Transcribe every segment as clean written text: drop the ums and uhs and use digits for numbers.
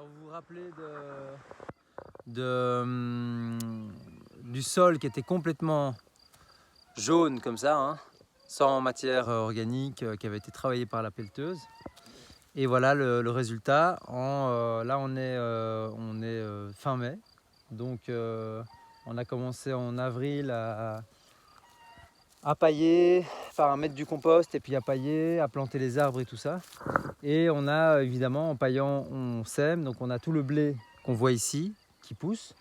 Alors vous vous rappelez du sol qui était complètement jaune comme ça, hein, sans matière organique, qui avait été travaillé par la pelleteuse. Et voilà le résultat. Là on est fin mai, donc on a commencé en avril à pailler, enfin à mettre du compost et puis à pailler, à planter les arbres et tout ça. Et on a évidemment, en paillant, on sème, donc on a tout le blé qu'on voit ici qui pousse.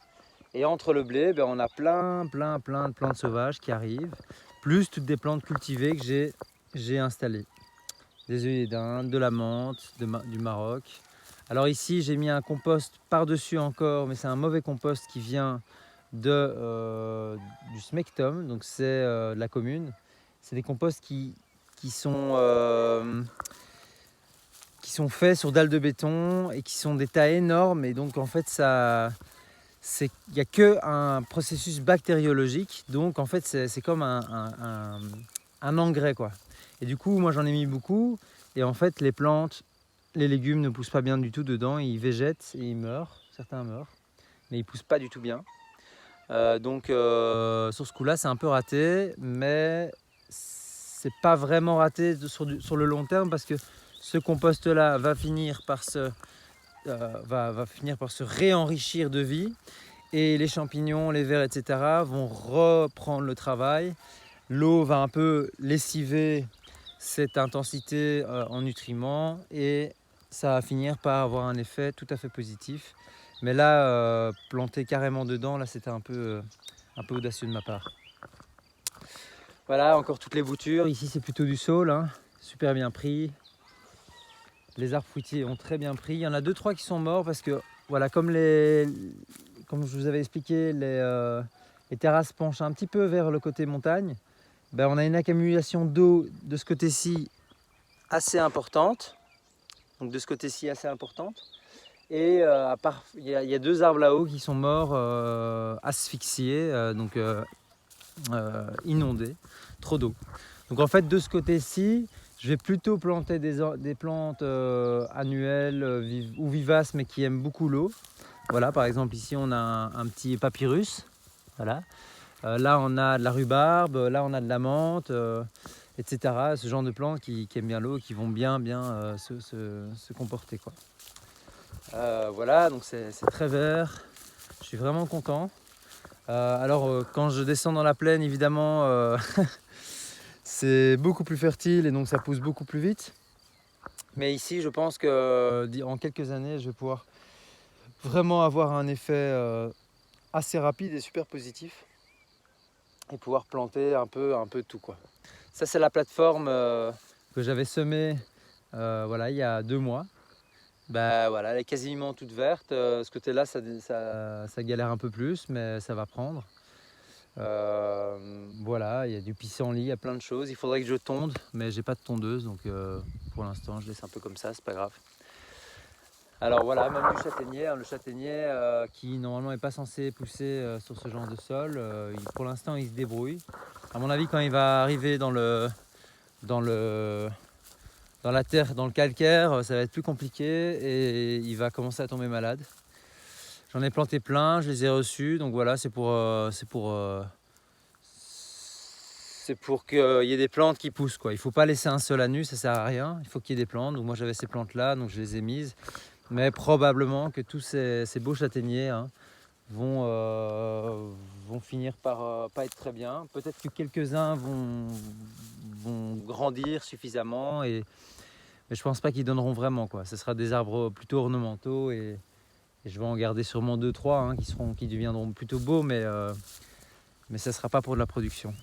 Et entre le blé, on a plein de plantes sauvages qui arrivent, plus toutes des plantes cultivées que j'ai installées. Des œillets d'Inde, de la menthe, du Maroc. Alors ici, j'ai mis un compost par-dessus encore, mais c'est un mauvais compost qui vient du Smectum, donc c'est de la commune. C'est des composts qui sont faits sur dalles de béton et qui sont des tas énormes. Et donc en fait, il n'y a qu'un processus bactériologique. Donc en fait, c'est comme un engrais, quoi. Et du coup, moi j'en ai mis beaucoup. Et en fait, les plantes, les légumes ne poussent pas bien du tout dedans. Ils végètent et ils meurent. Certains meurent. Mais ils ne poussent pas du tout bien. Donc sur ce coup-là, c'est un peu raté. Mais c'est pas vraiment raté sur le long terme, parce que ce compost-là va finir par se réenrichir de vie, et les champignons, les vers, etc. vont reprendre le travail. L'eau va un peu lessiver cette intensité en nutriments, et ça va finir par avoir un effet tout à fait positif. Mais là, planter carrément dedans, là, c'était un peu audacieux de ma part. Voilà, encore toutes les boutures. Ici, c'est plutôt du saule, hein, super bien pris. Les arbres fruitiers ont très bien pris. Il y en a 2-3 qui sont morts parce que, voilà, comme je vous avais expliqué, les terrasses penchent un petit peu vers le côté montagne. On a une accumulation d'eau de ce côté-ci assez importante. Donc de ce côté-ci assez importante. Et il y a 2 arbres là-haut qui sont morts asphyxiés, inondés, trop d'eau. Donc en fait, de ce côté-ci, je vais plutôt planter des plantes annuelles ou vivaces, mais qui aiment beaucoup l'eau. Voilà, par exemple ici on a un petit papyrus. Voilà. Là on a de la rhubarbe, là on a de la menthe, etc. Ce genre de plantes qui aiment bien l'eau, qui vont bien se comporter, quoi. Voilà, donc c'est très vert. Je suis vraiment content. Alors quand je descends dans la plaine, évidemment, c'est beaucoup plus fertile et donc ça pousse beaucoup plus vite. Mais ici, je pense que en quelques années, je vais pouvoir vraiment avoir un effet assez rapide et super positif, et pouvoir planter un peu de tout, quoi. Ça, c'est la plateforme que j'avais semée voilà, il y a 2 mois. Voilà, elle est quasiment toute verte. Ce côté-là, ça galère un peu plus, mais ça va prendre. Voilà, il y a du pissenlit, il y a plein de choses. Il faudrait que je tonde, mais j'ai pas de tondeuse, donc pour l'instant je laisse un peu comme ça, c'est pas grave. Alors voilà, même du châtaignier, hein, le châtaignier qui normalement n'est pas censé pousser sur ce genre de sol, pour l'instant il se débrouille. À mon avis, quand il va arriver dans la terre, dans le calcaire, ça va être plus compliqué et il va commencer à tomber malade. J'en ai planté plein, je les ai reçus, donc voilà, c'est pour qu'il y ait des plantes qui poussent, quoi. Il ne faut pas laisser un sol à nu, ça ne sert à rien. Il faut qu'il y ait des plantes. Donc moi j'avais ces plantes-là, donc je les ai mises. Mais probablement que tous ces beaux châtaigniers, hein, vont finir par pas être très bien. Peut-être que quelques-uns vont grandir suffisamment, mais je ne pense pas qu'ils donneront vraiment, quoi. Ce sera des arbres plutôt ornementaux, et je vais en garder sûrement 2-3 hein, qui deviendront plutôt beaux, mais ça ne sera pas pour de la production.